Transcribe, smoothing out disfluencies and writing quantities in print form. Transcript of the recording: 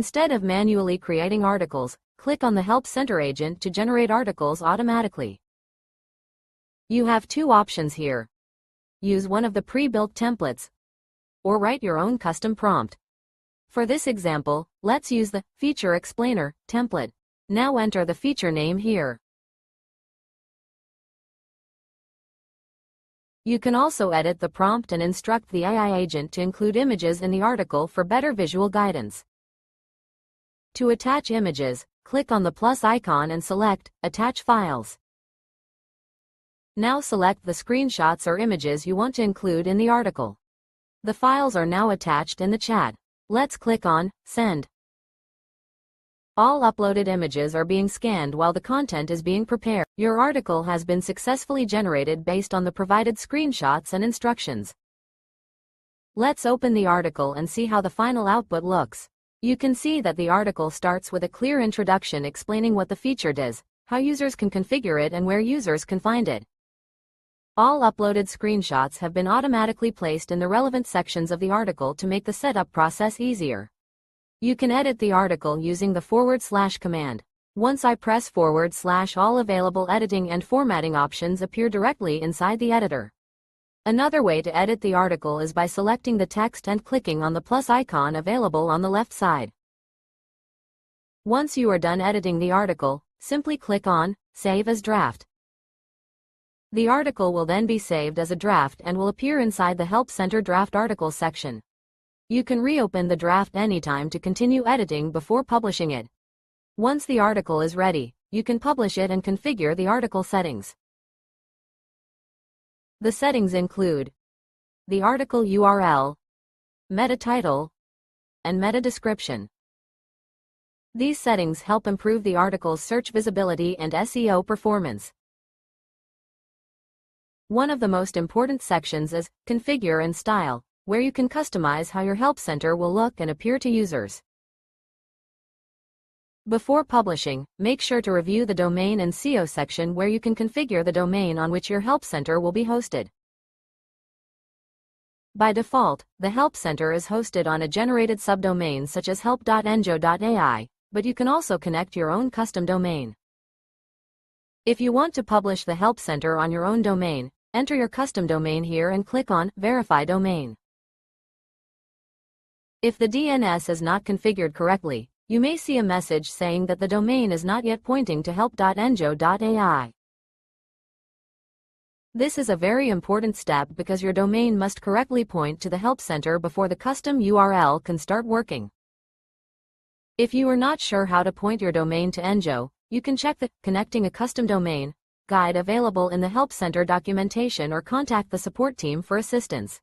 Instead of manually creating articles, click on the Help Center agent to generate articles automatically. You have two options here. Use one of the pre-built templates, or write your own custom prompt. For this example, let's use the Feature Explainer template. Now enter the feature name here. You can also edit the prompt and instruct the AI agent to include images in the article for better visual guidance. To attach images, click on the plus icon and select Attach Files. Now select the screenshots or images you want to include in the article. The files are now attached in the chat. Let's click on Send. All uploaded images are being scanned while the content is being prepared. Your article has been successfully generated based on the provided screenshots and instructions. Let's open the article and see how the final output looks. You can see that the article starts with a clear introduction explaining what the feature does, how users can configure it, and where users can find it. All uploaded screenshots have been automatically placed in the relevant sections of the article to make the setup process easier. You can edit the article using the / command. Once I press /, all available editing and formatting options appear directly inside the editor. Another way to edit the article is by selecting the text and clicking on the plus icon available on the left side. Once you are done editing the article, simply click on Save as Draft. The article will then be saved as a draft and will appear inside the Help Center Draft Article section. You can reopen the draft anytime to continue editing before publishing it. Once the article is ready, you can publish it and configure the article settings. The settings include the article URL, meta title, and meta description. These settings help improve the article's search visibility and SEO performance. One of the most important sections is Configure and Style, where you can customize how your Help Center will look and appear to users. Before publishing, make sure to review the Domain and SEO section where you can configure the domain on which your Help Center will be hosted. By default, the Help Center is hosted on a generated subdomain such as help.enjo.ai, but you can also connect your own custom domain. If you want to publish the Help Center on your own domain, enter your custom domain here and click on Verify Domain. If the DNS is not configured correctly, you may see a message saying that the domain is not yet pointing to help.enjo.ai. This is a very important step because your domain must correctly point to the Help Center before the custom URL can start working. If you are not sure how to point your domain to Enjo, you can check the Connecting a Custom Domain guide available in the Help Center documentation or contact the support team for assistance.